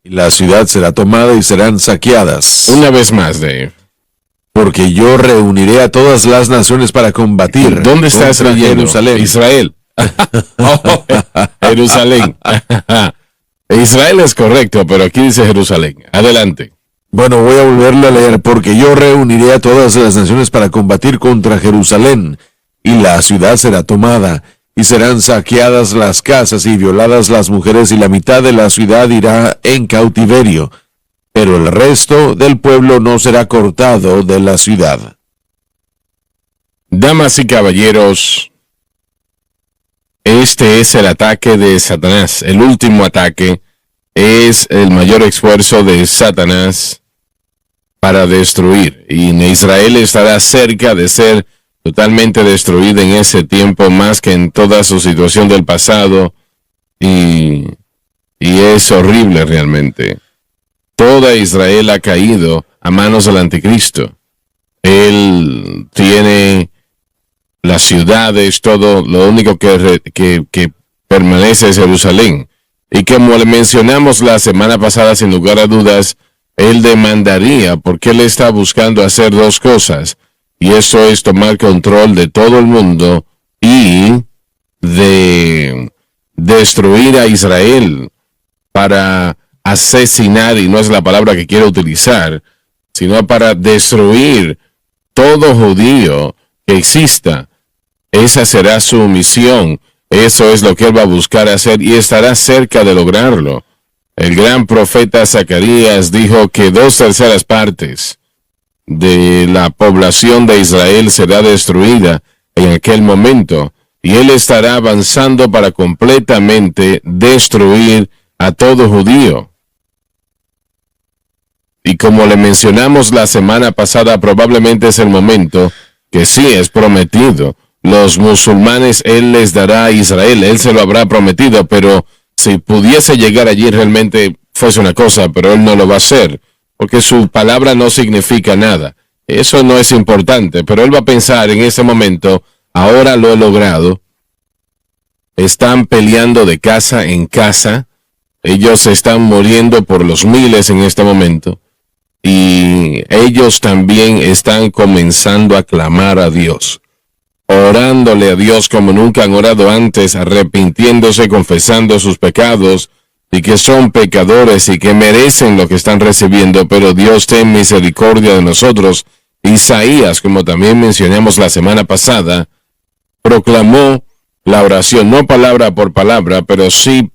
La ciudad será tomada y serán saqueadas. Una vez más, Dave. Porque yo reuniré a todas las naciones para combatir. ¿Dónde estás leyendo? Jerusalén. Israel. Oh, Jerusalén. Israel es correcto, pero aquí dice Jerusalén. Adelante. Bueno, voy a volverlo a leer. Porque yo reuniré a todas las naciones para combatir contra Jerusalén, y la ciudad será tomada, y serán saqueadas las casas y violadas las mujeres, y la mitad de la ciudad irá en cautiverio, pero el resto del pueblo no será cortado de la ciudad. Damas y caballeros, este es el ataque de Satanás. El último ataque es el mayor esfuerzo de Satanás para destruir. Y Israel estará cerca de ser totalmente destruida en ese tiempo, más que en toda su situación del pasado. Y es horrible realmente. Toda Israel ha caído a manos del anticristo. Él tiene las ciudades, todo, lo único que permanece es Jerusalén. Y como le mencionamos la semana pasada, sin lugar a dudas, él demandaría, porque él está buscando hacer dos cosas. Y eso es tomar control de todo el mundo y de destruir a Israel para asesinar, y no es la palabra que quiero utilizar, sino para destruir todo judío que exista. Esa será su misión. Eso es lo que él va a buscar hacer y estará cerca de lograrlo. El gran profeta Zacarías dijo que 2/3 partes de la población de Israel será destruida en aquel momento, y él estará avanzando para completamente destruir a todo judío. Y como le mencionamos la semana pasada, probablemente es el momento que sí es prometido. Los musulmanes él les dará a Israel, él se lo habrá prometido, pero si pudiese llegar allí realmente fuese una cosa, pero él no lo va a hacer, porque su palabra no significa nada. Eso no es importante, pero él va a pensar en ese momento, ahora lo he logrado. Están peleando de casa en casa, ellos están muriendo por los miles en este momento, y ellos también están comenzando a clamar a Dios, orándole a Dios como nunca han orado antes, arrepintiéndose, confesando sus pecados, y que son pecadores y que merecen lo que están recibiendo, pero Dios ten misericordia de nosotros. Isaías, como también mencionamos la semana pasada, proclamó la oración, no palabra por palabra, pero sí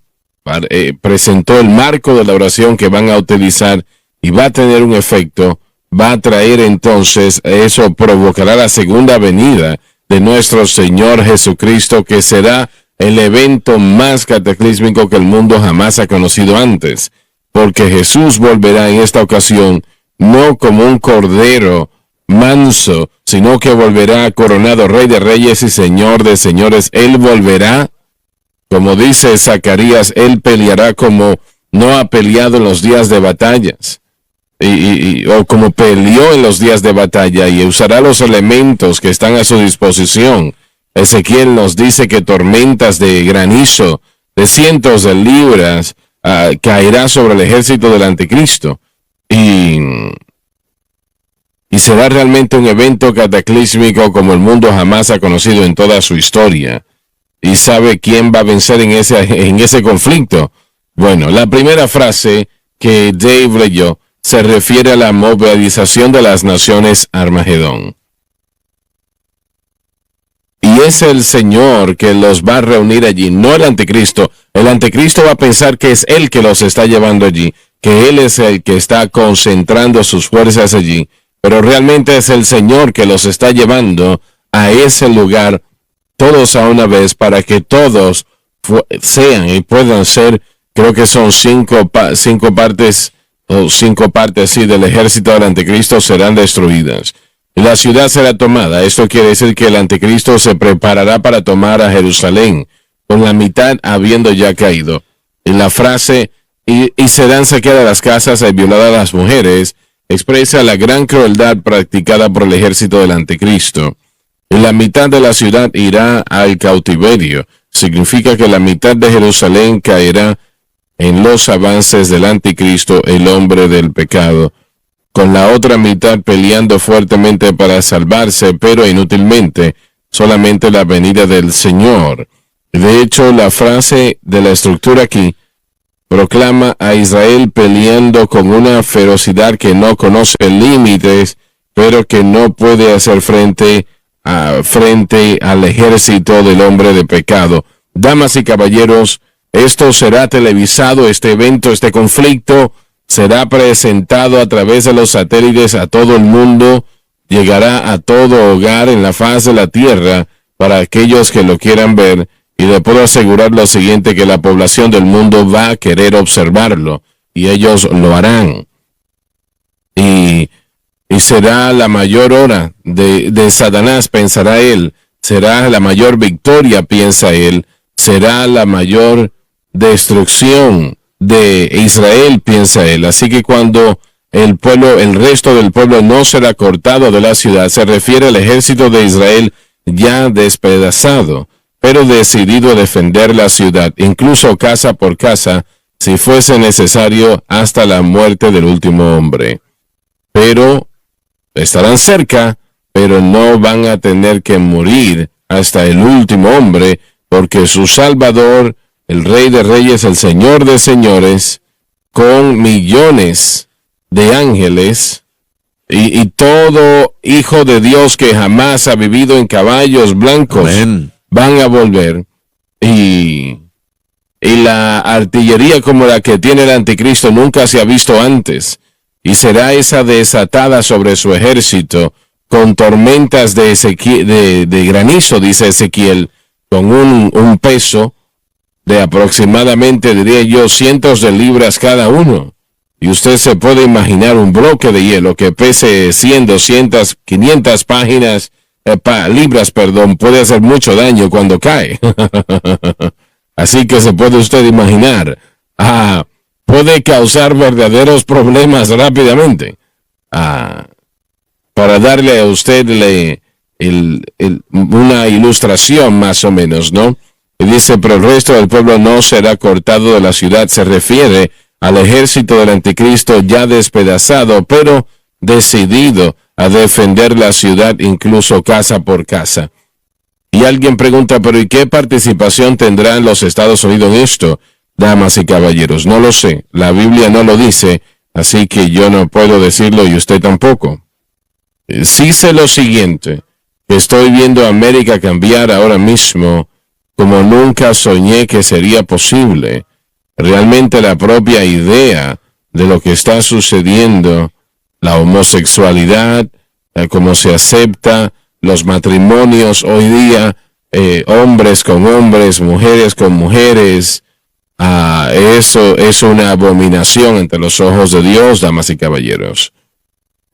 presentó el marco de la oración que van a utilizar, y va a tener un efecto, va a traer entonces, eso provocará la segunda venida de nuestro Señor Jesucristo, que será el evento más cataclísmico que el mundo jamás ha conocido antes, porque Jesús volverá en esta ocasión no como un cordero manso, sino que volverá coronado Rey de Reyes y Señor de Señores. Él volverá, como dice Zacarías, él peleará como no ha peleado en los días de batallas, o como peleó en los días de batalla, y usará los elementos que están a su disposición. Ezequiel nos dice que tormentas de granizo de cientos de libras caerá sobre el ejército del anticristo, y será realmente un evento cataclísmico como el mundo jamás ha conocido en toda su historia. ¿Y sabe quién va a vencer en ese conflicto? Bueno, la primera frase que Dave leyó se refiere a la movilización de las naciones Armagedón. Y es el Señor que los va a reunir allí, no el anticristo. El anticristo va a pensar que es él que los está llevando allí, que él es el que está concentrando sus fuerzas allí, pero realmente es el Señor que los está llevando a ese lugar, todos a una vez, para que todos sean y puedan ser, creo que son cinco partes sí, del ejército del anticristo serán destruidas. Y la ciudad será tomada. Esto quiere decir que el anticristo se preparará para tomar a Jerusalén, con la mitad habiendo ya caído. Y la frase, y serán saqueadas las casas y violadas las mujeres, expresa la gran crueldad practicada por el ejército del anticristo. Y la mitad de la ciudad irá al cautiverio. significa que la mitad de Jerusalén caerá en los avances del anticristo, el hombre del pecado, con la otra mitad peleando fuertemente para salvarse, pero inútilmente, solamente la venida del Señor. De hecho, la frase de la estructura aquí proclama a Israel peleando con una ferocidad que no conoce límites, pero que no puede hacer frente al ejército del hombre de pecado. Damas y caballeros, esto será televisado, este evento, este conflicto será presentado a través de los satélites a todo el mundo, llegará a todo hogar en la faz de la tierra para aquellos que lo quieran ver, y le puedo asegurar lo siguiente, que la población del mundo va a querer observarlo, y ellos lo harán. Y será la mayor hora de Satanás, pensará él, será la mayor victoria, piensa él, será la mayor destrucción de Israel, piensa él. Así que cuando el resto del pueblo no será cortado de la ciudad, se refiere al ejército de Israel ya despedazado, pero decidido a defender la ciudad, incluso casa por casa, si fuese necesario, hasta la muerte del último hombre. Pero estarán cerca, pero no van a tener que morir hasta el último hombre, porque su Salvador, el Rey de Reyes, el Señor de Señores, con millones de ángeles y todo hijo de Dios que jamás ha vivido en caballos blancos, amén, van a volver. Y la artillería como la que tiene el anticristo nunca se ha visto antes. Y será esa desatada sobre su ejército con tormentas de granizo, dice Ezequiel, con un peso de aproximadamente, diría yo, cientos de libras cada uno. Y usted se puede imaginar un bloque de hielo que pese 100, 200, 500 libras, puede hacer mucho daño cuando cae. Así que se puede usted imaginar. Puede causar verdaderos problemas rápidamente. Para darle a usted una ilustración más o menos, ¿no? Y dice, pero el resto del pueblo no será cortado de la ciudad. Se refiere al ejército del anticristo ya despedazado, pero decidido a defender la ciudad, incluso casa por casa. Y alguien pregunta, pero ¿y qué participación tendrán los Estados Unidos en esto? Damas y caballeros, no lo sé. La Biblia no lo dice, así que yo no puedo decirlo y usted tampoco. Sí sé lo siguiente, que estoy viendo a América cambiar ahora mismo como nunca soñé que sería posible. Realmente la propia idea de lo que está sucediendo, la homosexualidad, cómo se acepta, los matrimonios hoy día, hombres con hombres, mujeres con mujeres, eso es una abominación ante los ojos de Dios, damas y caballeros.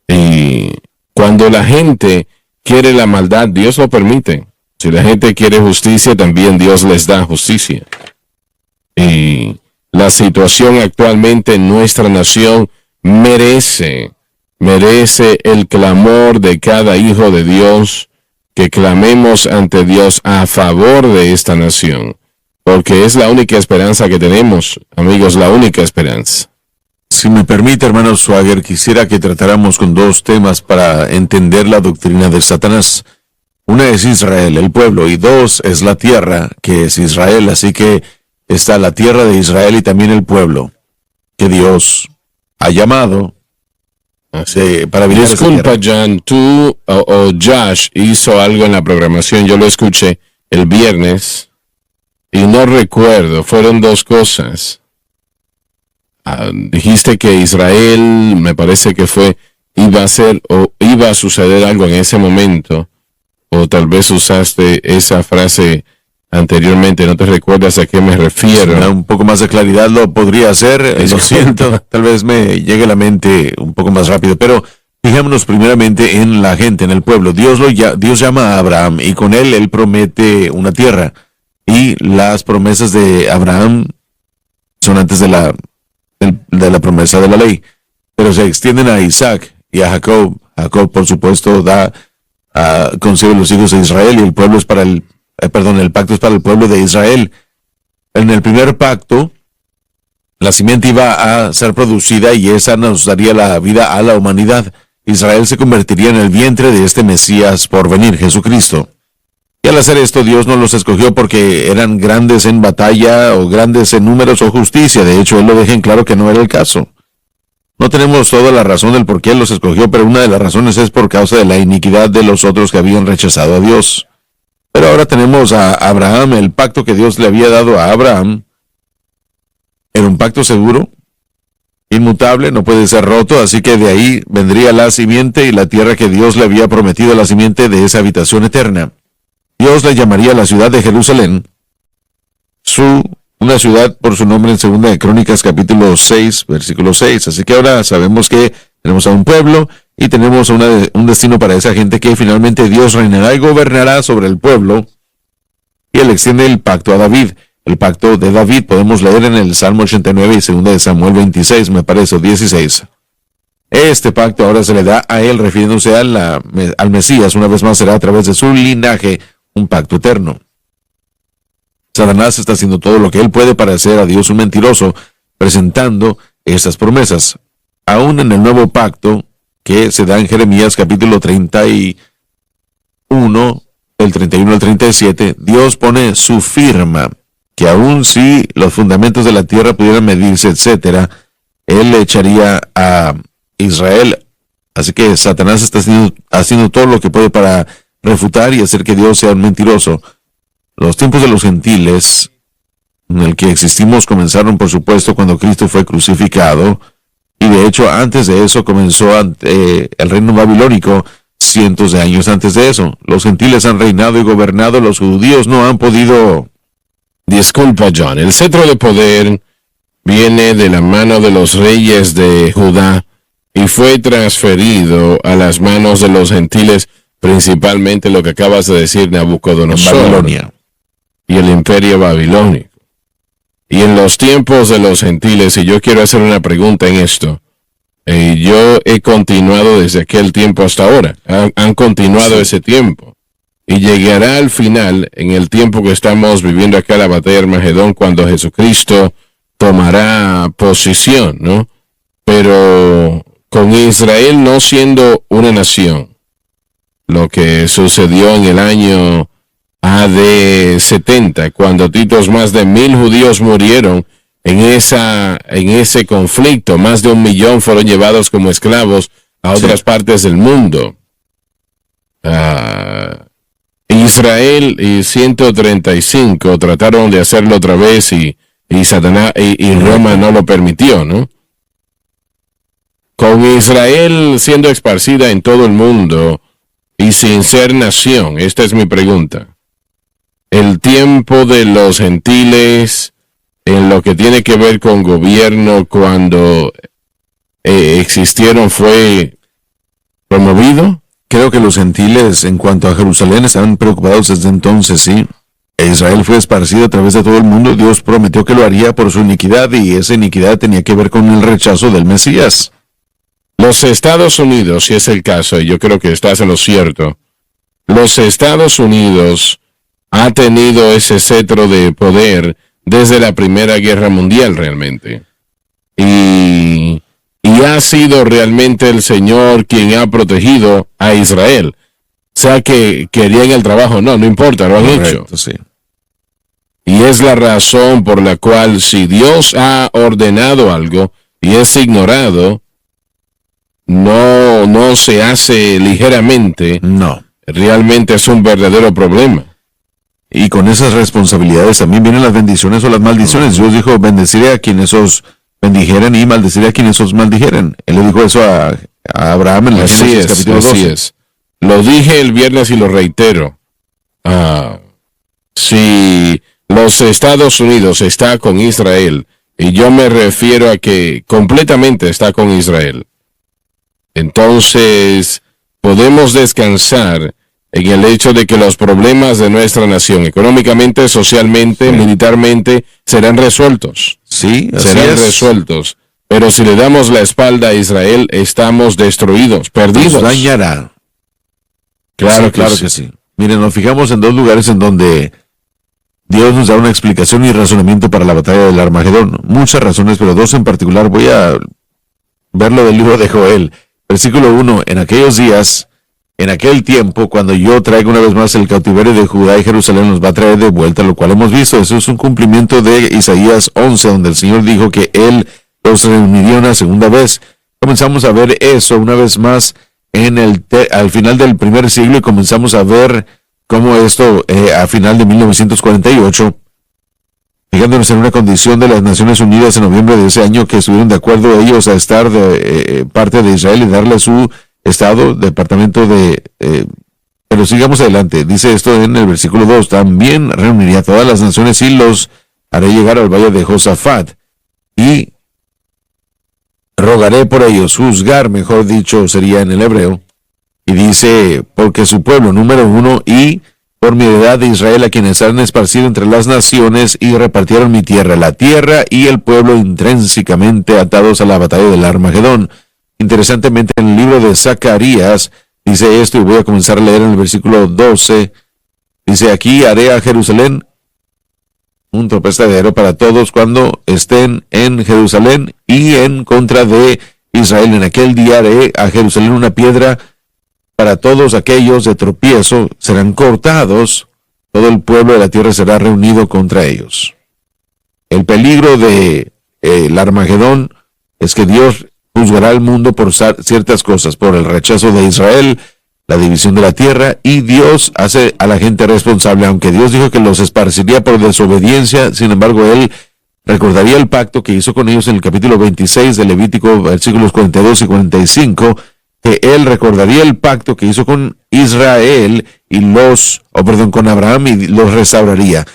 Y cuando la gente quiere la maldad, Dios lo permite. Si la gente quiere justicia, también Dios les da justicia. Y la situación actualmente en nuestra nación merece el clamor de cada hijo de Dios, que clamemos ante Dios a favor de esta nación, porque es la única esperanza que tenemos, amigos, la única esperanza. Si me permite, hermano Swagger, quisiera que tratáramos con dos temas para entender la doctrina de Satanás. Una es Israel, el pueblo, y dos es la tierra, que es Israel. Así que está la tierra de Israel y también el pueblo, que Dios ha llamado para vivir. Disculpa, John, tú o Josh hizo algo en la programación, yo lo escuché el viernes, y no recuerdo, fueron dos cosas. Dijiste que Israel, me parece que iba a suceder algo en ese momento, o tal vez usaste esa frase anteriormente, no te recuerdas a qué me refiero. Si un poco más de claridad lo podría hacer, lo siento, tal vez me llegue a la mente un poco más rápido, pero fijémonos primeramente en la gente, en el pueblo. Dios llama a Abraham y con él promete una tierra, y las promesas de Abraham son antes de la promesa de la ley, pero se extienden a Isaac y a Jacob. Jacob, por supuesto, concibe los hijos de Israel, y el pueblo es para el el pacto es para el pueblo de Israel. En el primer pacto, la simiente iba a ser producida y esa nos daría la vida a la humanidad. Israel se convertiría en el vientre de este Mesías por venir, Jesucristo. Y al hacer esto, Dios no los escogió porque eran grandes en batalla o grandes en números o justicia. De hecho, Él lo deja en claro que no era el caso. No tenemos toda la razón del por qué Él los escogió, pero una de las razones es por causa de la iniquidad de los otros que habían rechazado a Dios. Pero ahora tenemos a Abraham, el pacto que Dios le había dado a Abraham. Era un pacto seguro, inmutable, no puede ser roto, así que de ahí vendría la simiente y la tierra que Dios le había prometido a la simiente de esa habitación eterna. Dios le llamaría la ciudad de Jerusalén, una ciudad por su nombre en 2 de Crónicas capítulo 6, versículo 6. Así que ahora sabemos que tenemos a un pueblo y tenemos un destino para esa gente que finalmente Dios reinará y gobernará sobre el pueblo. Y Él extiende el pacto a David. El pacto de David podemos leer en el Salmo 89 y 2 de Samuel 26, me parece, o 16. Este pacto ahora se le da a él, refiriéndose al Mesías. Una vez más será a través de su linaje un pacto eterno. Satanás está haciendo todo lo que él puede para hacer a Dios un mentiroso, presentando estas promesas. Aún en el nuevo pacto que se da en Jeremías capítulo 31, del 31 al 37, Dios pone su firma, que aun si los fundamentos de la tierra pudieran medirse, etcétera, Él le echaría a Israel. Así que Satanás está haciendo todo lo que puede para refutar y hacer que Dios sea un mentiroso. Los tiempos de los gentiles, en el que existimos, comenzaron, por supuesto, cuando Cristo fue crucificado, y de hecho, antes de eso comenzó el reino babilónico, cientos de años antes de eso. Los gentiles han reinado y gobernado, los judíos no han podido. Disculpa, John, el cetro de poder viene de la mano de los reyes de Judá y fue transferido a las manos de los gentiles, principalmente lo que acabas de decir, Nabucodonosor, Babilonia y el imperio babilónico. Y en los tiempos de los gentiles, y yo quiero hacer una pregunta en esto, yo he continuado desde aquel tiempo hasta ahora, han continuado ese tiempo, y llegará al final, en el tiempo que estamos viviendo acá, la batalla de Armagedón, cuando Jesucristo tomará posición, ¿no? Pero con Israel no siendo una nación, lo que sucedió en el año AD 70, cuando más de 1,000 judíos murieron en ese conflicto, más de 1 millón fueron llevados como esclavos a otras partes del mundo. Israel y 135 trataron de hacerlo otra vez y Satanás y Roma no lo permitió, ¿no? Con Israel siendo esparcida en todo el mundo y sin ser nación, esta es mi pregunta. El tiempo de los gentiles en lo que tiene que ver con gobierno cuando existieron fue promovido. Creo que los gentiles en cuanto a Jerusalén estaban preocupados desde entonces, sí. Israel fue esparcido a través de todo el mundo. Dios prometió que lo haría por su iniquidad y esa iniquidad tenía que ver con el rechazo del Mesías. Los Estados Unidos, si es el caso, y yo creo que estás en lo cierto, los Estados Unidos ha tenido ese cetro de poder desde la Primera Guerra Mundial realmente. Y ha sido realmente el Señor quien ha protegido a Israel. O sea que querían el trabajo, no importa, lo han hecho. Sí. Y es la razón por la cual si Dios ha ordenado algo y es ignorado, no se hace ligeramente. No. Realmente es un verdadero problema. Y con esas responsabilidades también vienen las bendiciones o las maldiciones. Dios dijo, bendeciré a quienes os bendijeren y maldeciré a quienes os maldijeren. Él le dijo eso a Abraham en el Génesis capítulo 12. Así es. Lo dije el viernes y lo reitero. Si los Estados Unidos está con Israel, y yo me refiero a que completamente está con Israel, entonces podemos descansar en el hecho de que los problemas de nuestra nación, económicamente, socialmente, militarmente, serán resueltos. Sí, serán resueltos. Pero si le damos la espalda a Israel, estamos destruidos, perdidos. Nos dañará. Claro que sí. Miren, nos fijamos en dos lugares en donde Dios nos da una explicación y razonamiento para la batalla del Armagedón. Muchas razones, pero dos en particular. Voy a verlo del libro de Joel. Versículo 1, en aquellos días, en aquel tiempo, cuando yo traiga una vez más el cautiverio de Judá y Jerusalén, nos va a traer de vuelta, lo cual hemos visto. Eso es un cumplimiento de Isaías 11, donde el Señor dijo que Él los reuniría una segunda vez. Comenzamos a ver eso una vez más al final del primer siglo, y comenzamos a ver cómo esto a final de 1948, fijándonos en una condición de las Naciones Unidas en noviembre de ese año, que estuvieron de acuerdo ellos a estar de parte de Israel y darle su estado, departamento de... pero sigamos adelante. Dice esto en el versículo 2, también reuniría a todas las naciones y los haré llegar al valle de Josafat, y rogaré por ellos, juzgar, mejor dicho, sería en el hebreo. Y dice, porque su pueblo, número 1, y por mi heredad de Israel, a quienes han esparcido entre las naciones y repartieron mi tierra, la tierra y el pueblo intrínsecamente atados a la batalla del Armagedón. Interesantemente, en el libro de Zacarías dice esto, y voy a comenzar a leer en el versículo 12. Dice, aquí haré a Jerusalén un tropezadero para todos cuando estén en Jerusalén, y en contra de Israel. En aquel día haré a Jerusalén una piedra para todos aquellos de tropiezo, serán cortados, todo el pueblo de la tierra será reunido contra ellos. El peligro de el Armagedón es que Dios juzgará al mundo por ciertas cosas, por el rechazo de Israel, la división de la tierra, y Dios hace a la gente responsable. Aunque Dios dijo que los esparciría por desobediencia, sin embargo, Él recordaría el pacto que hizo con ellos en el capítulo 26 de Levítico, versículos 42 y 45, que Él recordaría el pacto que hizo con Israel con Abraham, y los restauraría.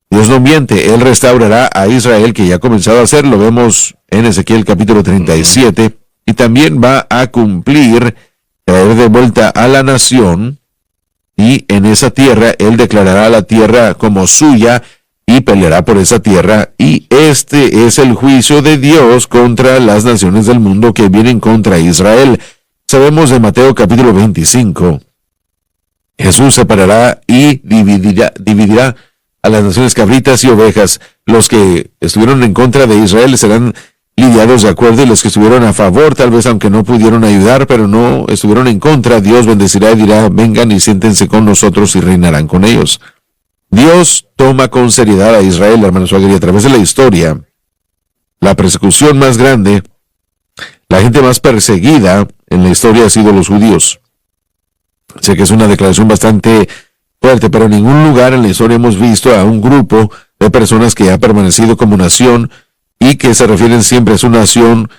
Dios no miente, Él restaurará a Israel, que ya ha comenzado a hacer, lo vemos en Ezequiel capítulo 37, y también va a cumplir, traer de vuelta a la nación, y en esa tierra Él declarará la tierra como suya, y peleará por esa tierra, y este es el juicio de Dios contra las naciones del mundo que vienen contra Israel. Sabemos de Mateo capítulo 25, Jesús separará y dividirá a las naciones cabritas y ovejas. Los que estuvieron en contra de Israel serán lidiados de acuerdo, y los que estuvieron a favor, tal vez aunque no pudieron ayudar, pero no estuvieron en contra, Dios bendecirá y dirá, vengan y siéntense con nosotros y reinarán con ellos. Dios toma con seriedad a Israel, hermanos, y a través de la historia, la persecución más grande, la gente más perseguida en la historia ha sido los judíos. Sé que es una declaración bastante fuerte, pero en ningún lugar en la historia hemos visto a un grupo de personas que ha permanecido como nación, y que se refieren siempre a su nación,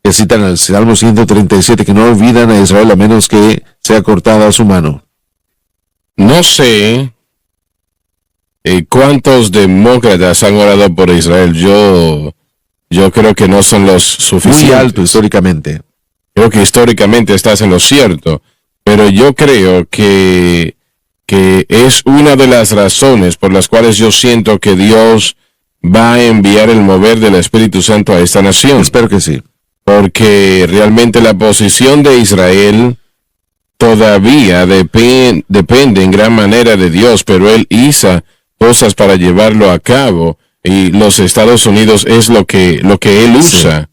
que citan al Salmo 137, que no olvidan a Israel a menos que sea cortada su mano. No sé cuántos demócratas han orado por Israel. Yo creo que no son los suficientes. Muy alto históricamente. Creo que históricamente estás en lo cierto, pero yo creo que es una de las razones por las cuales yo siento que Dios va a enviar el mover del Espíritu Santo a esta nación. Espero que sí. Porque realmente la posición de Israel todavía depende en gran manera de Dios, pero Él hizo cosas para llevarlo a cabo, y los Estados Unidos es lo que Él usa.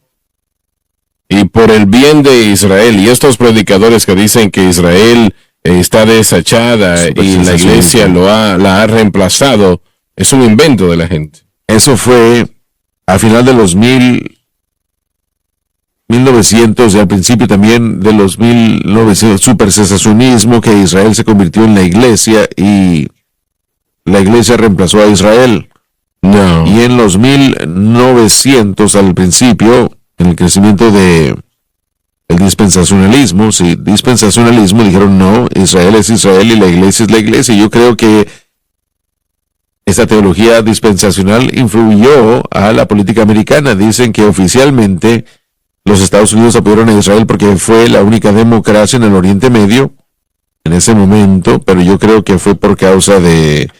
Sí. Y por el bien de Israel, y estos predicadores que dicen que Israel está desechada y la iglesia la ha reemplazado, es un invento de la gente. Eso fue a final de los 1900 y al principio también de los 1900, supercesacionismo, que Israel se convirtió en la iglesia y la iglesia reemplazó a Israel. No. Y en los 1900 al principio, en el crecimiento de el dispensacionalismo, dijeron no, Israel es Israel y la iglesia es la iglesia. Yo creo que esta teología dispensacional influyó a la política americana. Dicen que oficialmente los Estados Unidos apoyaron a Israel porque fue la única democracia en el Oriente Medio en ese momento, pero yo creo que fue por causa de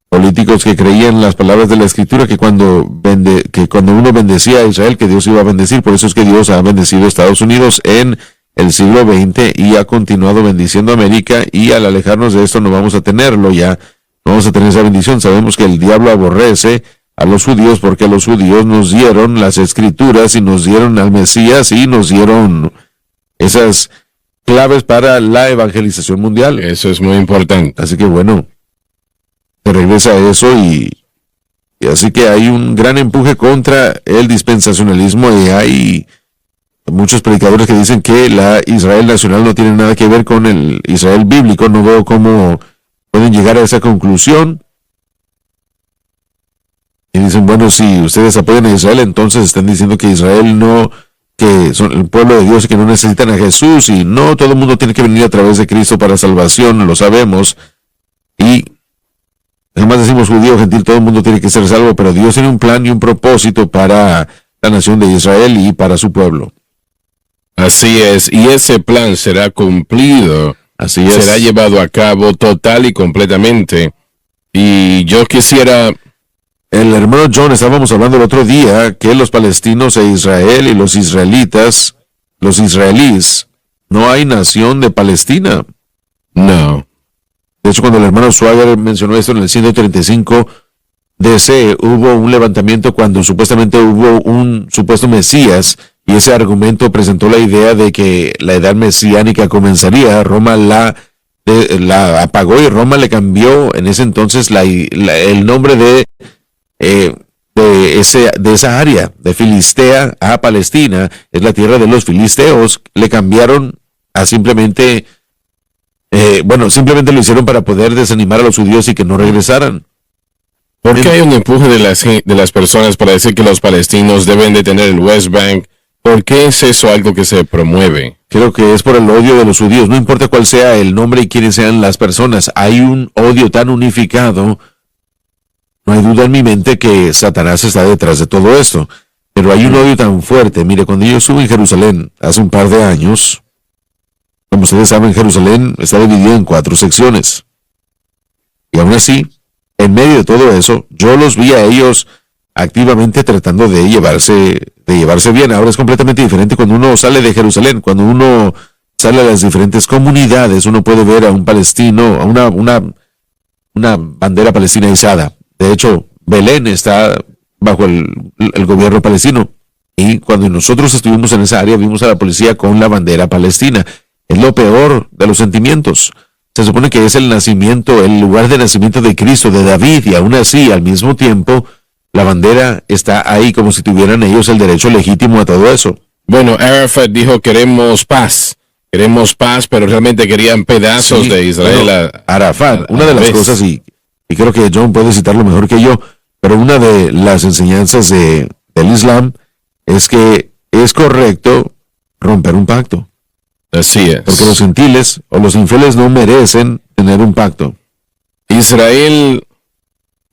políticos que creían las palabras de la Escritura, que cuando uno bendecía a Israel, que Dios iba a bendecir. Por eso es que Dios ha bendecido a Estados Unidos en el siglo XX y ha continuado bendiciendo a América, y al alejarnos de esto no vamos a tenerlo ya, no vamos a tener esa bendición. Sabemos que el diablo aborrece a los judíos porque los judíos nos dieron las escrituras y nos dieron al Mesías y nos dieron esas claves para la evangelización mundial. Eso es muy importante. Así que bueno, se regresa a eso y así que hay un gran empuje contra el dispensacionalismo, y hay muchos predicadores que dicen que la Israel nacional no tiene nada que ver con el Israel bíblico. No veo cómo pueden llegar a esa conclusión. Y dicen, bueno, si ustedes apoyan a Israel, entonces están diciendo que Israel no, que son el pueblo de Dios y que no necesitan a Jesús, y no, todo el mundo tiene que venir a través de Cristo para salvación, lo sabemos. Y además decimos judío, gentil, todo el mundo tiene que ser salvo, pero Dios tiene un plan y un propósito para la nación de Israel y para su pueblo. Así es, y ese plan será cumplido. Así es. Será llevado a cabo total y completamente. Y yo quisiera... El hermano John, estábamos hablando el otro día que los palestinos e Israel y los israelitas, los israelíes, no hay nación de Palestina. No. De hecho, cuando el hermano Swagger mencionó esto en el 135 DC, hubo un levantamiento cuando supuestamente hubo un supuesto Mesías, y ese argumento presentó la idea de que la edad mesiánica comenzaría. Roma la apagó, y Roma le cambió en ese entonces el nombre de esa área, de Filistea a Palestina. Es la tierra de los filisteos. Le cambiaron a simplemente lo hicieron para poder desanimar a los judíos y que no regresaran. ¿Por qué hay un empuje de las personas para decir que los palestinos deben de tener el West Bank? ¿Por qué es eso algo que se promueve? Creo que es por el odio de los judíos. No importa cuál sea el nombre y quiénes sean las personas, hay un odio tan unificado. No hay duda en mi mente que Satanás está detrás de todo esto, pero hay un odio tan fuerte. Mire, cuando yo estuve en Jerusalén hace un par de años, como ustedes saben, Jerusalén está dividido en 4 secciones. Y aún así, en medio de todo eso, yo los vi a ellos activamente tratando de llevarse bien. Ahora es completamente diferente cuando uno sale de Jerusalén. Cuando uno sale a las diferentes comunidades, uno puede ver a un palestino, a una bandera palestina izada. De hecho, Belén está bajo el gobierno palestino. Y cuando nosotros estuvimos en esa área, vimos a la policía con la bandera palestina. Es lo peor de los sentimientos. Se supone que es el lugar de nacimiento de Cristo, de David, y aún así, al mismo tiempo, la bandera está ahí como si tuvieran ellos el derecho legítimo a todo eso. Bueno, Arafat dijo queremos paz, pero realmente querían pedazos de Israel. Bueno, Arafat, una de las cosas, y creo que John puede citarlo mejor que yo, pero una de las enseñanzas del Islam es que es correcto romper un pacto. Así es. Porque los gentiles o los infieles no merecen tener un pacto. Israel...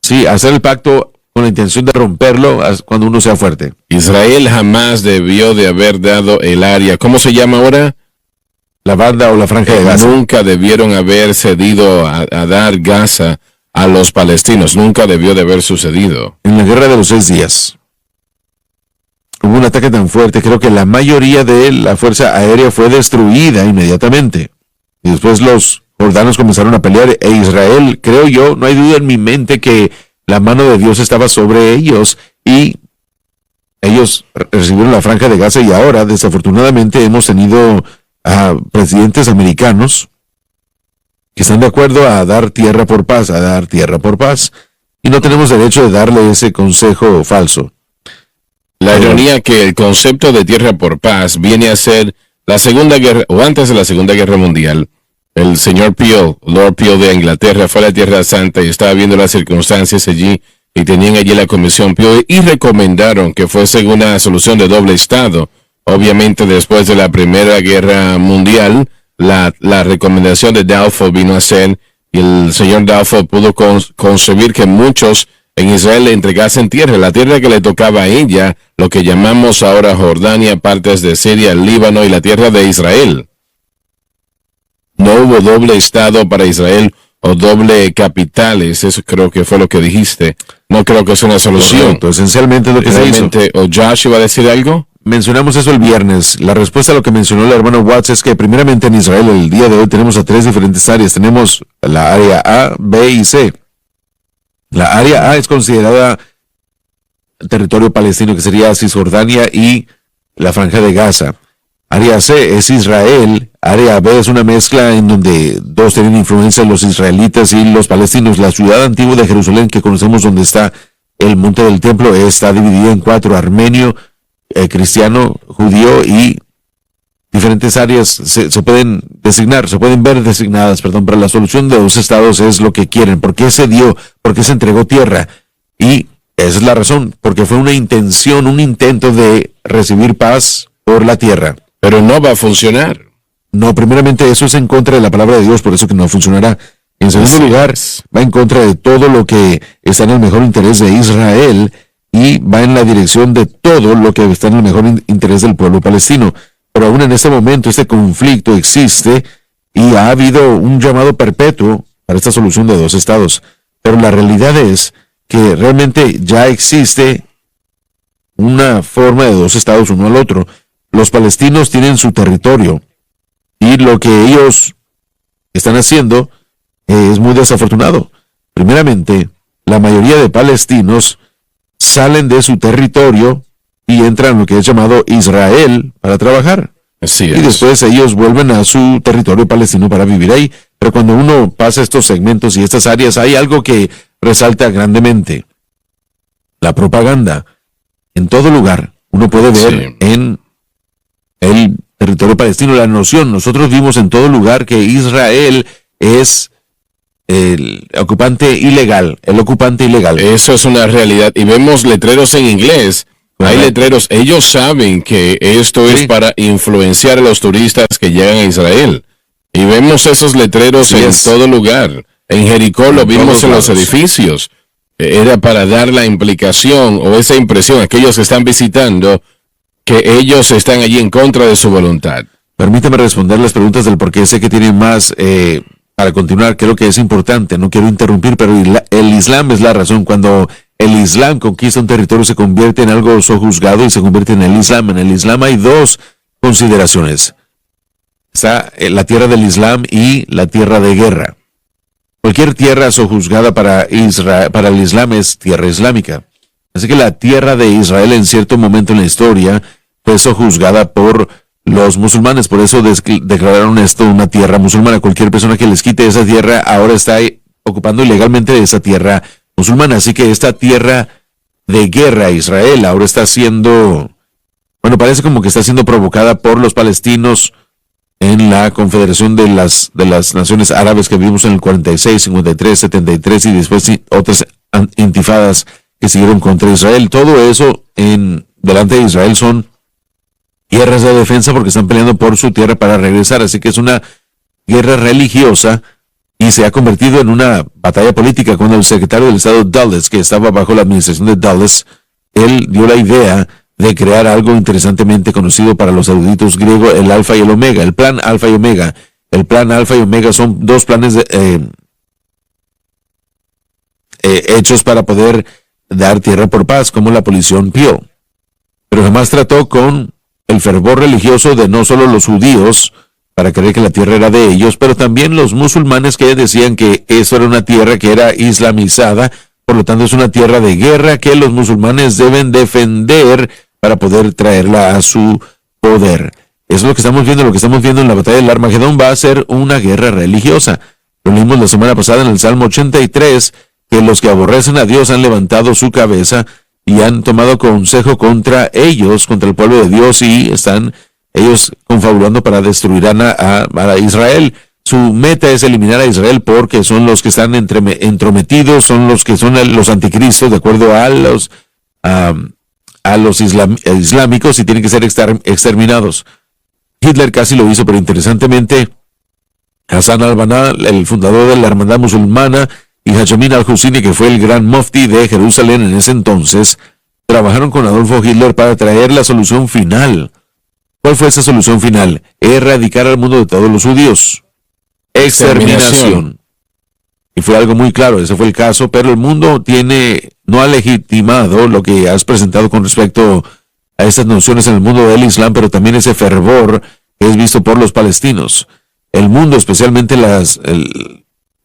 Sí, hacer el pacto con la intención de romperlo cuando uno sea fuerte. Israel jamás debió de haber dado el área. ¿Cómo se llama ahora? La banda o la franja de Gaza. Nunca debieron haber cedido a dar Gaza a los palestinos. Nunca debió de haber sucedido. En la guerra de los 6 días hubo un ataque tan fuerte, creo que la mayoría de la fuerza aérea fue destruida inmediatamente. Y después los jordanos comenzaron a pelear, e Israel, creo yo, no hay duda en mi mente que la mano de Dios estaba sobre ellos, y ellos recibieron la franja de Gaza. Y ahora, desafortunadamente, hemos tenido a presidentes americanos que están de acuerdo a dar tierra por paz, y no tenemos derecho de darle ese consejo falso. La ironía que el concepto de tierra por paz viene a ser la Segunda Guerra, o antes de la Segunda Guerra Mundial. El señor Peel, Lord Peel de Inglaterra, fue a la Tierra Santa y estaba viendo las circunstancias allí, y tenían allí la Comisión Peel, y recomendaron que fuese una solución de doble Estado. Obviamente, después de la Primera Guerra Mundial, la recomendación de Balfour vino a ser, y el señor Balfour pudo concebir que muchos en Israel le entregasen tierra, la tierra que le tocaba a ella, lo que llamamos ahora Jordania, partes de Siria, el Líbano y la tierra de Israel. No hubo doble Estado para Israel o doble capitales, eso creo que fue lo que dijiste. No creo que es una solución. Correcto, esencialmente lo que se hizo. ¿O Josh iba a decir algo? mencionamos eso el viernes. La respuesta a lo que mencionó el hermano Watts es que primeramente en Israel el día de hoy tenemos a 3 diferentes áreas. Tenemos la área A, B y C. La área A es considerada territorio palestino, que sería Cisjordania y la Franja de Gaza. Área C es Israel. Área B es una mezcla en donde dos tienen influencia, los israelitas y los palestinos. La ciudad antigua de Jerusalén, que conocemos donde está el monte del templo, está dividida en 4: armenio, cristiano, judío, y diferentes áreas se pueden ver designadas, pero la solución de 2 estados es lo que quieren. ¿Por qué se dio? ¿Por qué se entregó tierra? Y esa es la razón, porque fue un intento de recibir paz por la tierra. Pero no va a funcionar. No, primeramente eso es en contra de la palabra de Dios, por eso que no funcionará. En segundo lugar, va en contra de todo lo que está en el mejor interés de Israel y va en la dirección de todo lo que está en el mejor interés del pueblo palestino. Pero aún en este momento este conflicto existe y ha habido un llamado perpetuo para esta solución de 2 estados. Pero la realidad es que realmente ya existe una forma de 2 estados uno al otro. Los palestinos tienen su territorio y lo que ellos están haciendo es muy desafortunado. Primeramente, la mayoría de palestinos salen de su territorio y entran en lo que es llamado Israel para trabajar. Así y es. después ellos vuelven a su territorio palestino para vivir ahí. Pero cuando uno pasa estos segmentos y estas áreas, hay algo que resalta grandemente: la propaganda. En todo lugar uno puede ver en el territorio palestino la noción. Nosotros vimos en todo lugar que Israel es el ocupante ilegal. Eso es una realidad. Y vemos letreros en inglés. Hay letreros. Ellos saben que esto es para influenciar a los turistas que llegan a Israel. Y vemos esos letreros en todo lugar. En Jericó lo vimos en los edificios. Era para dar la implicación o esa impresión a aquellos que están visitando que ellos están allí en contra de su voluntad. Permítame responder las preguntas del por qué. Sé que tienen más para continuar. Creo que es importante. No quiero interrumpir, pero el Islam es la razón. Cuando el Islam conquista un territorio, se convierte en algo sojuzgado y se convierte en el Islam. En el Islam hay 2 consideraciones. Está la tierra del Islam y la tierra de guerra. Cualquier tierra sojuzgada para el Islam es tierra islámica. Así que la tierra de Israel en cierto momento en la historia fue sojuzgada por los musulmanes. Por eso declararon esto una tierra musulmana. Cualquier persona que les quite esa tierra ahora está ocupando ilegalmente esa tierra musulmana. Así que esta tierra de guerra, Israel, ahora está siendo, parece como que está siendo provocada por los palestinos en la Confederación de las Naciones Árabes que vimos en el 46, 53, 73 y después otras intifadas que siguieron contra Israel. Todo eso delante de Israel son guerras de defensa porque están peleando por su tierra para regresar. Así que es una guerra religiosa y se ha convertido en una batalla política. Cuando el secretario del Estado Dulles, que estaba bajo la administración de Dulles, él dio la idea de crear algo interesantemente conocido para los eruditos griegos, el Alfa y el Omega, el plan Alfa y Omega. El plan Alfa y Omega son 2 planes hechos para poder dar tierra por paz, como la Abolition Bill. Pero jamás trató con el fervor religioso de no solo los judíos, para creer que la tierra era de ellos, pero también los musulmanes, que decían que eso era una tierra que era islamizada, por lo tanto es una tierra de guerra que los musulmanes deben defender para poder traerla a su poder. Eso es lo que estamos viendo en la batalla del Armagedón. Va a ser una guerra religiosa. Lo vimos la semana pasada en el Salmo 83, que los que aborrecen a Dios han levantado su cabeza y han tomado consejo contra ellos, contra el pueblo de Dios, y están ellos confabulando para destruir a Israel. Su meta es eliminar a Israel porque son los que están entrometidos, son los que son los anticristos, de acuerdo a los islámicos, y tienen que ser exterminados. Hitler casi lo hizo, pero interesantemente Hassan al-Banna, el fundador de la hermandad musulmana, y Hashemín al-Husseini, que fue el gran mufti de Jerusalén en ese entonces, trabajaron con Adolfo Hitler para traer la solución final. ¿Cuál fue esa solución final? Erradicar al mundo de todos los judíos. Exterminación. Y fue algo muy claro, ese fue el caso, pero el mundo no ha legitimado lo que has presentado con respecto a estas nociones en el mundo del Islam, pero también ese fervor que es visto por los palestinos. El mundo, especialmente las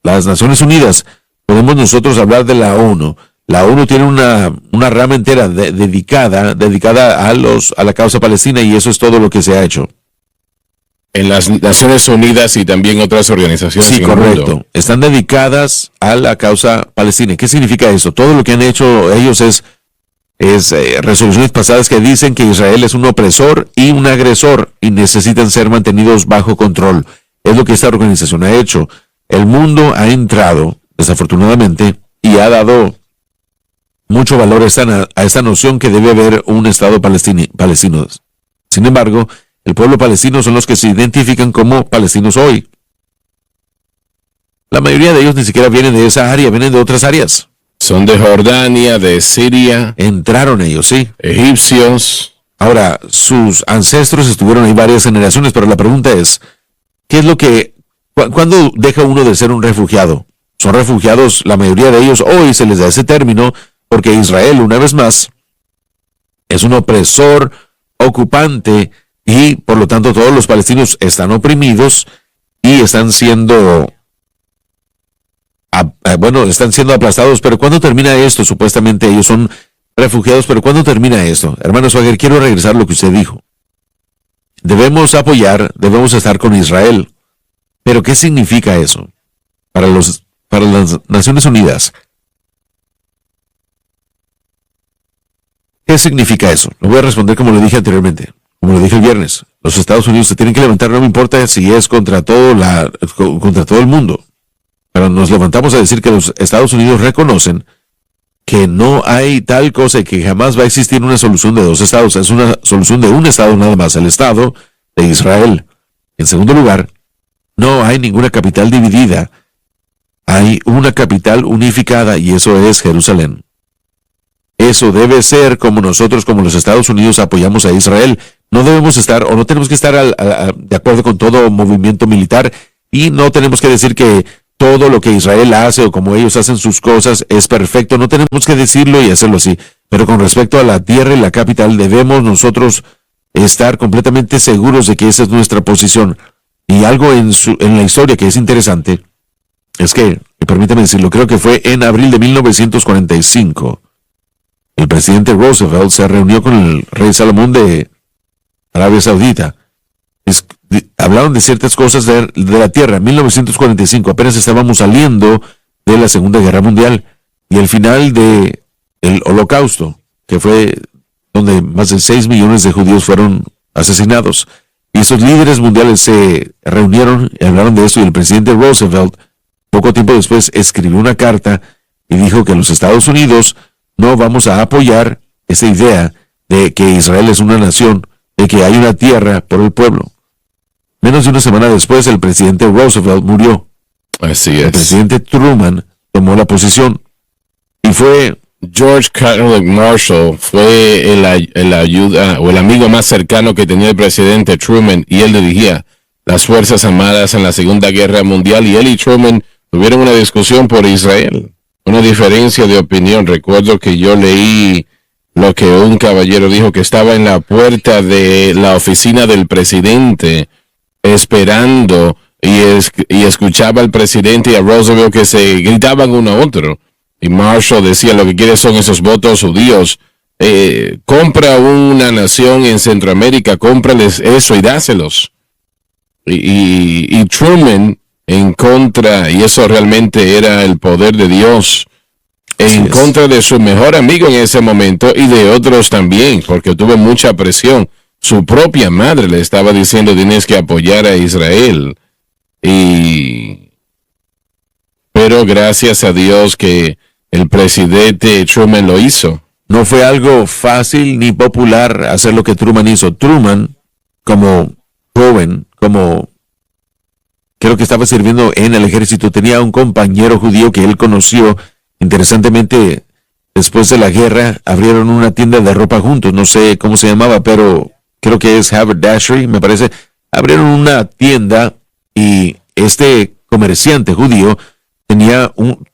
Naciones Unidas, podemos nosotros hablar de la ONU. La ONU tiene una rama entera dedicada a la causa palestina, y eso es todo lo que se ha hecho. En las Naciones Unidas y también otras organizaciones. Sí, correcto. Están dedicadas a la causa palestina. ¿Qué significa eso? Todo lo que han hecho ellos es resoluciones pasadas que dicen que Israel es un opresor y un agresor y necesitan ser mantenidos bajo control. Es lo que esta organización ha hecho. El mundo ha entrado, desafortunadamente, y ha dado mucho valor a esta noción que debe haber un Estado palestino. Sin embargo, el pueblo palestino son los que se identifican como palestinos hoy. La mayoría de ellos ni siquiera vienen de esa área, vienen de otras áreas. Son de Jordania, de Siria. Entraron ellos, sí. Egipcios. Ahora, sus ancestros estuvieron ahí varias generaciones, pero la pregunta es, ¿qué es lo que... ¿Cuándo deja uno de ser un refugiado? Son refugiados, la mayoría de ellos hoy se les da ese término, porque Israel, una vez más, es un opresor, ocupante, y por lo tanto todos los palestinos están oprimidos y están siendo aplastados. Pero ¿cuándo termina esto? Supuestamente ellos son refugiados, pero ¿cuándo termina esto? Hermano Swagger, quiero regresar a lo que usted dijo. Debemos apoyar, debemos estar con Israel. Pero ¿qué significa eso para las Naciones Unidas? ¿Qué significa eso? Lo voy a responder como lo dije anteriormente. Como lo dije el viernes, los Estados Unidos se tienen que levantar, no me importa si es contra todo el mundo. Pero nos levantamos a decir que los Estados Unidos reconocen que no hay tal cosa y que jamás va a existir una solución de dos estados. Es una solución de un estado nada más, el Estado de Israel. En segundo lugar, no hay ninguna capital dividida. Hay una capital unificada y eso es Jerusalén. Eso debe ser como nosotros, como los Estados Unidos, apoyamos a Israel. No debemos estar, o no tenemos que estar de acuerdo con todo movimiento militar, y no tenemos que decir que todo lo que Israel hace o como ellos hacen sus cosas es perfecto. No tenemos que decirlo y hacerlo así. Pero con respecto a la tierra y la capital, debemos nosotros estar completamente seguros de que esa es nuestra posición. Y algo en la historia que es interesante es que, permítame decirlo, creo que fue en abril de 1945. El presidente Roosevelt se reunió con el rey Salomón de Arabia Saudita. Hablaron de ciertas cosas de la tierra. En 1945 apenas estábamos saliendo de la Segunda Guerra Mundial y el final del Holocausto, que fue donde más de 6 millones de judíos fueron asesinados. Y esos líderes mundiales se reunieron y hablaron de eso, y el presidente Roosevelt, poco tiempo después, escribió una carta y dijo que los Estados Unidos no vamos a apoyar esa idea de que Israel es una nación, de que hay una tierra por el pueblo. Menos de una semana después, el presidente Roosevelt murió. Así es. El presidente Truman tomó la posición y fue... George Caroline Marshall fue el ayuda o el amigo más cercano que tenía el presidente Truman, y él dirigía las Fuerzas Armadas en la Segunda Guerra Mundial, y él y Truman tuvieron una discusión por Israel, una diferencia de opinión. Recuerdo que yo leí lo que un caballero dijo, que estaba en la puerta de la oficina del presidente esperando y escuchaba al presidente y a Roosevelt que se gritaban uno a otro. Y Marshall decía, lo que quiere son esos votos judíos. Compra una nación en Centroamérica, cómprales eso y dáselos. Y Truman en contra, y eso realmente era el poder de Dios, en contra de su mejor amigo en ese momento y de otros también, porque tuvo mucha presión. Su propia madre le estaba diciendo, tienes que apoyar a Israel. Pero gracias a Dios que el presidente Truman lo hizo. No fue algo fácil ni popular hacer lo que Truman hizo. Truman, como joven, creo que estaba sirviendo en el ejército, tenía un compañero judío que él conoció. Interesantemente, después de la guerra, abrieron una tienda de ropa juntos. No sé cómo se llamaba, pero creo que es Haberdashery, me parece. Abrieron una tienda y este comerciante judío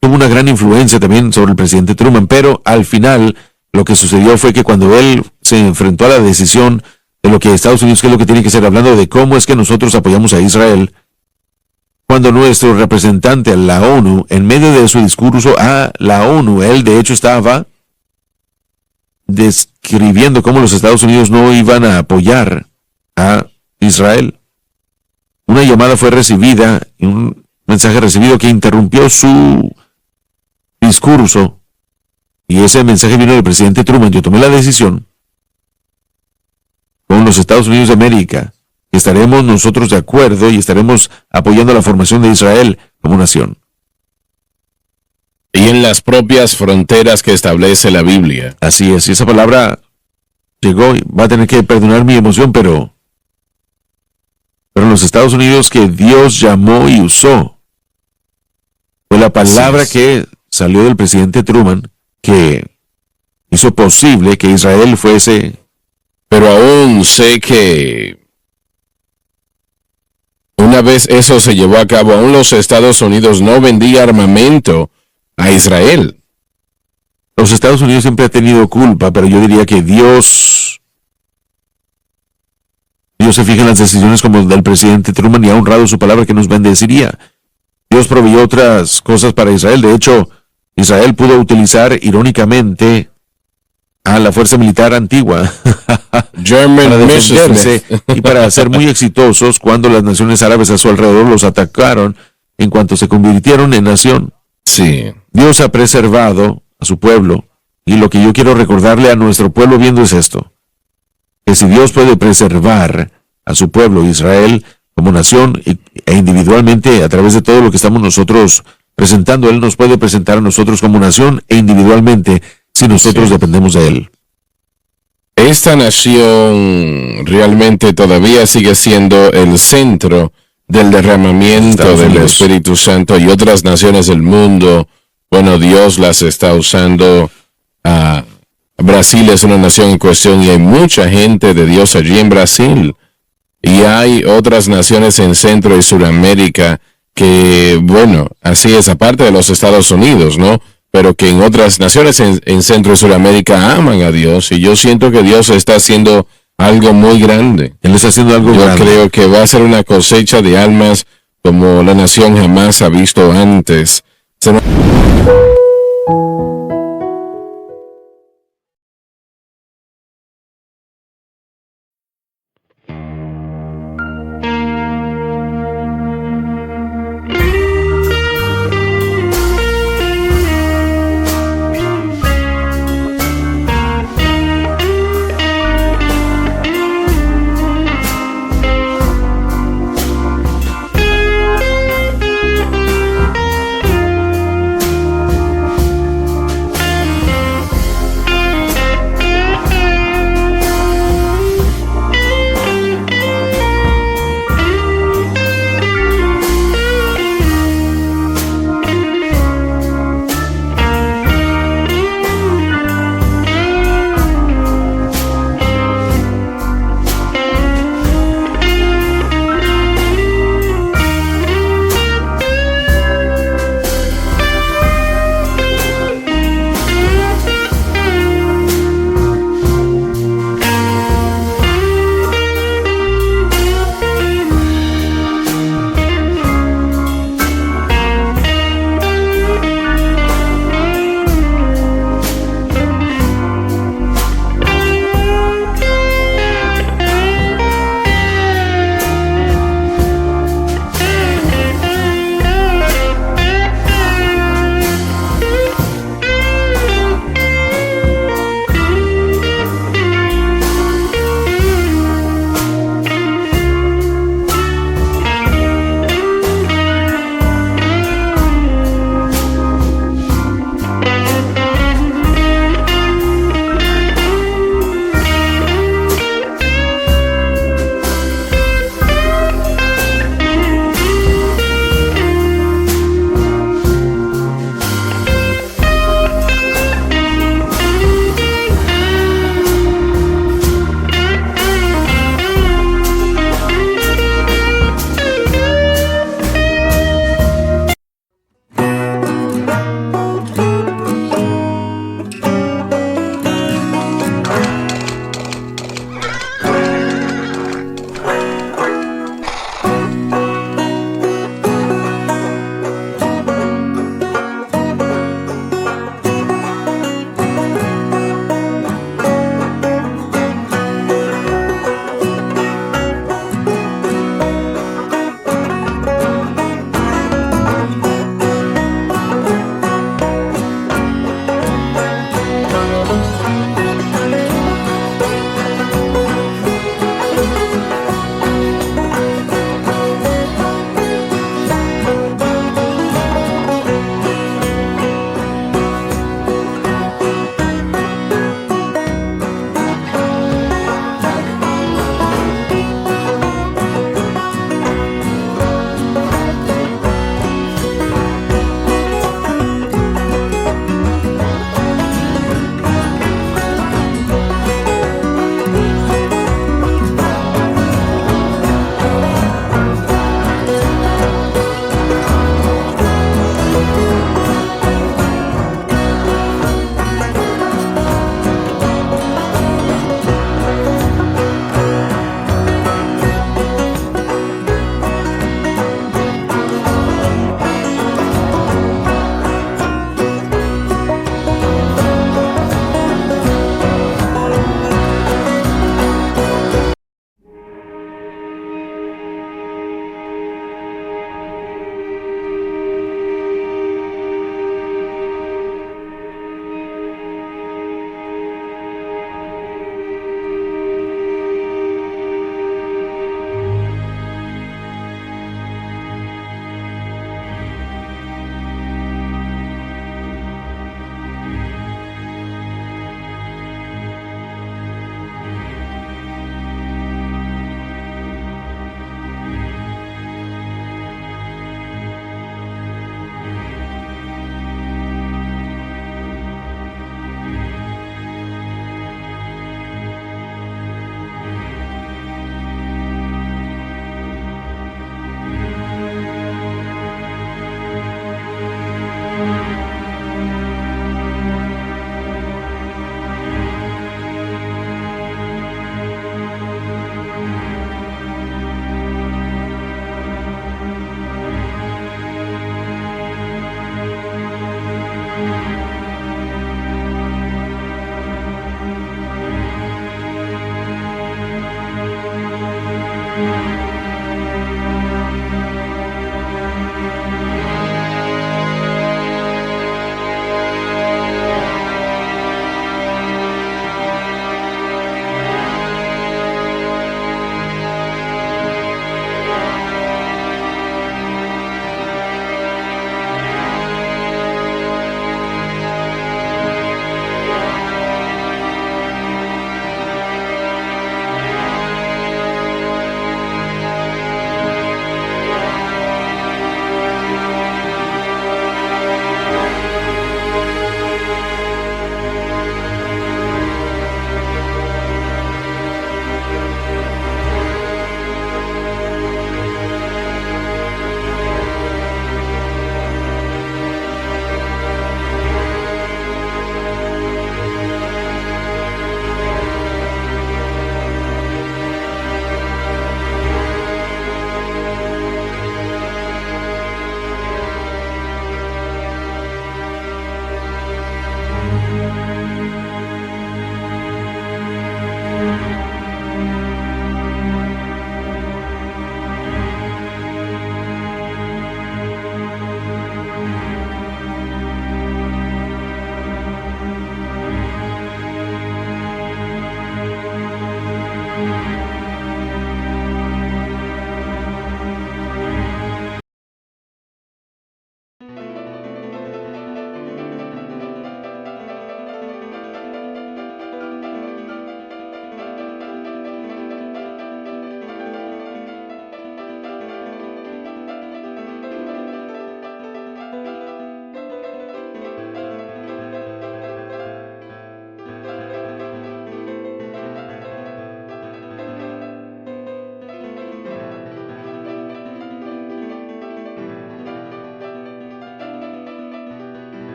tuvo una gran influencia también sobre el presidente Truman, pero al final lo que sucedió fue que cuando él se enfrentó a la decisión de lo que Estados Unidos, qué es lo que tiene que ser, hablando de cómo es que nosotros apoyamos a Israel, cuando nuestro representante a la ONU, en medio de su discurso a la ONU, él de hecho estaba describiendo cómo los Estados Unidos no iban a apoyar a Israel. Una llamada fue recibida, y un mensaje recibido que interrumpió su discurso, y ese mensaje vino del presidente Truman. Yo tomé la decisión con los Estados Unidos de América, que estaremos nosotros de acuerdo y estaremos apoyando la formación de Israel como nación. Y en las propias fronteras que establece la Biblia. Así es, y esa palabra llegó, va a tener que perdonar mi emoción, pero los Estados Unidos que Dios llamó y usó, fue la palabra que salió del presidente Truman, que hizo posible que Israel fuese. Pero aún sé que una vez eso se llevó a cabo, aún los Estados Unidos no vendía armamento a Israel. Los Estados Unidos siempre ha tenido culpa, pero yo diría que Dios se fija en las decisiones como del presidente Truman y ha honrado su palabra que nos bendeciría. Dios proveyó otras cosas para Israel. De hecho, Israel pudo utilizar irónicamente a la fuerza militar antigua para defenderse y para ser muy exitosos cuando las naciones árabes a su alrededor los atacaron en cuanto se convirtieron en nación. Sí. Dios ha preservado a su pueblo, y lo que yo quiero recordarle a nuestro pueblo viendo es esto: que si Dios puede preservar a su pueblo Israel como nación e individualmente a través de todo lo que estamos nosotros presentando, Él nos puede presentar a nosotros como nación e individualmente si nosotros dependemos de Él. Esta nación realmente todavía sigue siendo el centro del derramamiento del Espíritu Santo, y otras naciones del mundo, bueno, Dios las está usando. Brasil es una nación en cuestión y hay mucha gente de Dios allí en Brasil. Y hay otras naciones en Centro y Sudamérica que, bueno, así es, aparte de los Estados Unidos, ¿no? Pero que en otras naciones en Centro y Sudamérica aman a Dios, y yo siento que Dios está haciendo algo muy grande. Él está haciendo algo grande. Yo creo que va a ser una cosecha de almas como la nación jamás ha visto antes.